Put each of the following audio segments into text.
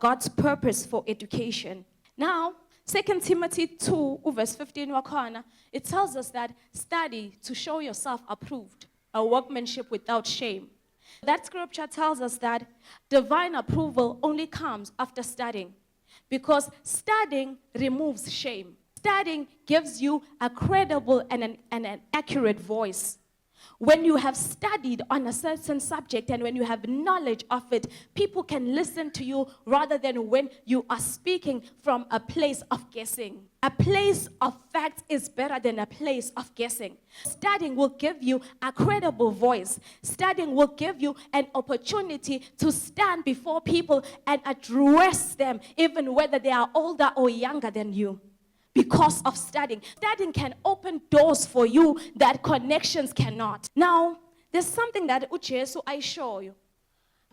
God's purpose for education. Now, 2 Timothy 2, verse 15, wakhona, it tells us that study to show yourself approved, a workmanship without shame. That scripture tells us that divine approval only comes after studying, because studying removes shame. Studying gives you a credible and an accurate voice. When you have studied on a certain subject and when you have knowledge of it, people can listen to you rather than when you are speaking from a place of guessing. A place of fact is better than a place of guessing. Studying will give you a credible voice. Studying will give you an opportunity to stand before people and address them, even whether they are older or younger than you. Because of studying. Studying can open doors for you that connections cannot. Now, there's something that uJesu I show you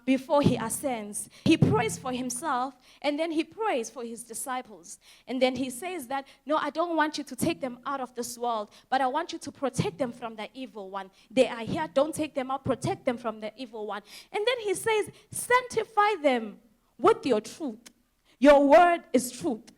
before he ascends. He prays for himself and then he prays for his disciples. And then he says that, no, I don't want you to take them out of this world, but I want you to protect them from the evil one. They are here, don't take them out, protect them from the evil one. And then he says, sanctify them with your truth. Your word is truth.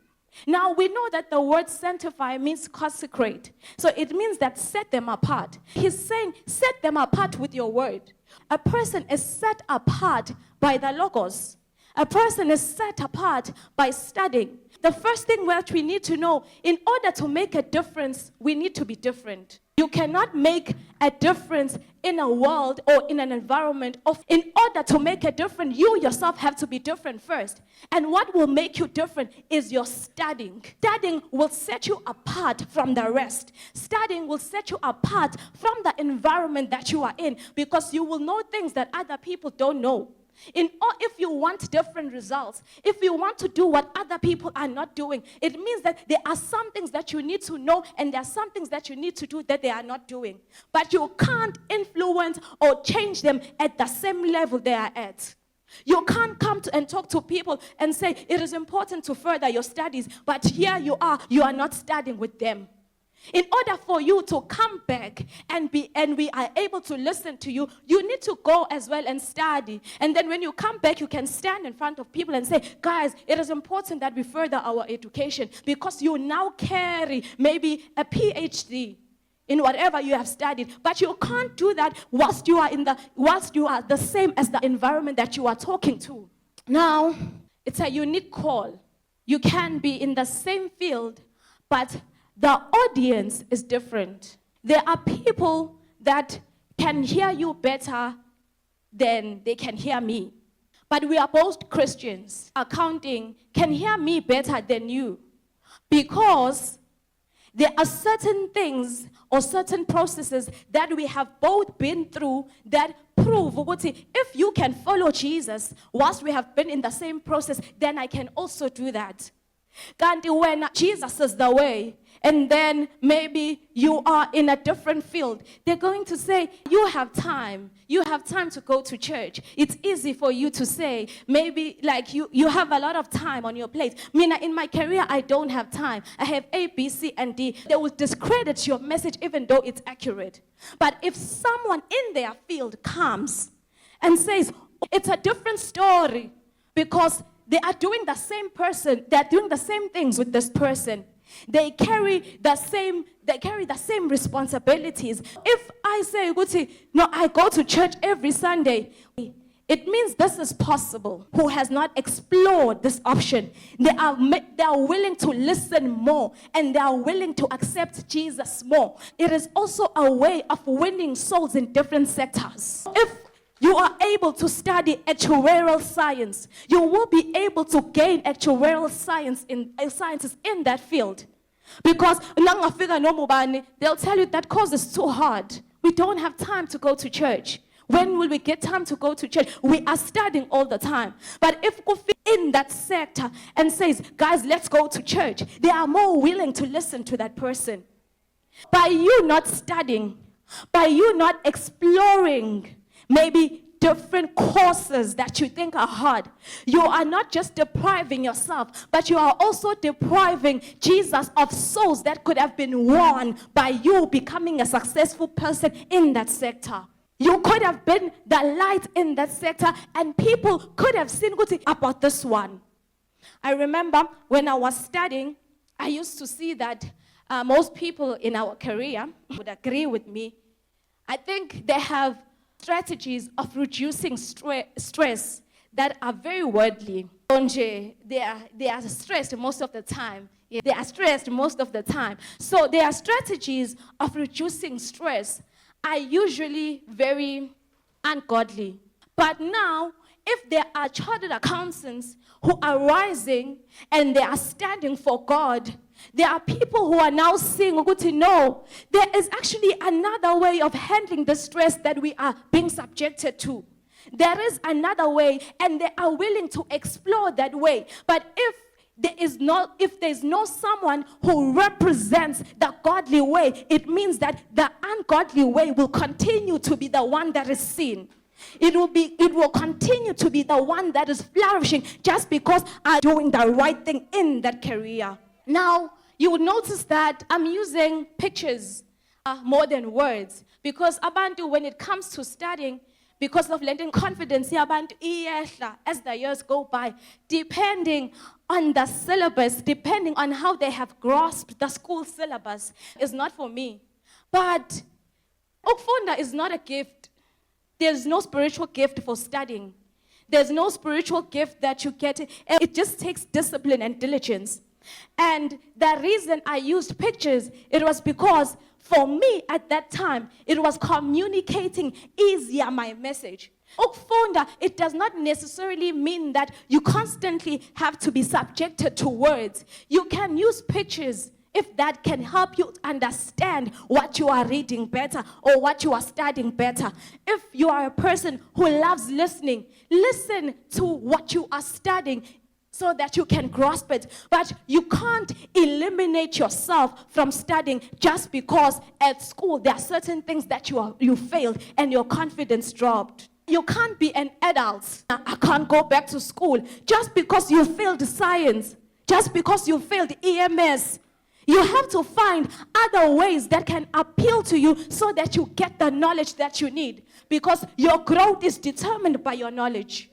Now, we know that the word sanctify means consecrate. So it means that set them apart. He's saying, set them apart with your word. A person is set apart by the Logos. A person is set apart by studying. The first thing that we need to know, in order to make a difference, we need to be different. You cannot make a difference in a world or in an environment. In order to make a difference, you yourself have to be different first. And what will make you different is your studying. Studying will set you apart from the rest. Studying will set you apart from the environment that you are in, because you will know things that other people don't know. If you want different results, if you want to do what other people are not doing, it means that there are some things that you need to know and there are some things that you need to do that they are not doing. But you can't influence or change them at the same level they are at. You can't come and talk to people and say, it is important to further your studies, but here you are not studying with them. In order for you to come back and we are able to listen to you, you need to go as well and study. And then when you come back, you can stand in front of people and say, guys, it is important that we further our education, because you now carry maybe a PhD in whatever you have studied. But you can't do that whilst you are the same as the environment that you are talking to. Now, it's a unique call. You can be in the same field, but the audience is different. There are people that can hear you better than they can hear me. But we are both Christians. Accounting can hear me better than you, because there are certain things or certain processes that we have both been through that prove, if you can follow Jesus whilst we have been in the same process, then I can also do that. When Jesus is the way, and then maybe you are in a different field, they're going to say, you have time to go to church. It's easy for you to say, maybe like you have a lot of time on your plate. In my career, I don't have time. I have A, B, C, and D. They will discredit your message even though it's accurate. But if someone in their field comes and says, it's a different story, because they are doing the same person, they're doing the same things with this person. They carry the same responsibilities. If I say, no, I go to church every Sunday, it means this is possible. Who has not explored this option? They are willing to listen more, and they are willing to accept Jesus more. It is also a way of winning souls in different sectors. If you are able to study actuarial science, you will be able to gain actuarial sciences in that field. Because they'll tell you that course is too hard. We don't have time to go to church. When will we get time to go to church? We are studying all the time. But if we fit in that sector and says, guys, let's go to church, they are more willing to listen to that person. By you not studying, by you not exploring maybe different courses that you think are hard, you are not just depriving yourself, but you are also depriving Jesus of souls that could have been won by you becoming a successful person in that sector. You could have been the light in that sector, and people could have seen good about this one. I remember when I was studying, I used to see that most people in our career would agree with me. I think they have strategies of reducing stress that are very worldly. They are stressed most of the time. Yeah, they are stressed most of the time. So their strategies of reducing stress are usually very ungodly. But now, if there are chartered accountants who are rising and they are standing for God, there are people who are now saying, no, there is actually another way of handling the stress that we are being subjected to. There is another way, and they are willing to explore that way. But if there's no someone who represents the godly way, it means that the ungodly way will continue to be the one that is seen. It will continue to be the one that is flourishing just because I'm doing the right thing in that career. Now, you would notice that I'm using pictures more than words, because abantu, when it comes to studying, because of lending confidence, abantu iyehla as the years go by, depending on the syllabus, depending on how they have grasped the school syllabus, is not for me. But ukufunda is not a gift. There's no spiritual gift for studying. There's no spiritual gift that you get. It just takes discipline and diligence. And the reason I used pictures, it was because for me at that time, it was communicating easier my message. Ukufunda, it does not necessarily mean that you constantly have to be subjected to words. You can use pictures if that can help you understand what you are reading better or what you are studying better. If you are a person who loves listening, listen to what you are studying so that you can grasp it. But you can't eliminate yourself from studying just because at school there are certain things that you failed and your confidence dropped. You can't be an adult. I can't go back to school just because you failed science, just because you failed EMS. You have to find other ways that can appeal to you so that you get the knowledge that you need, because your growth is determined by your knowledge.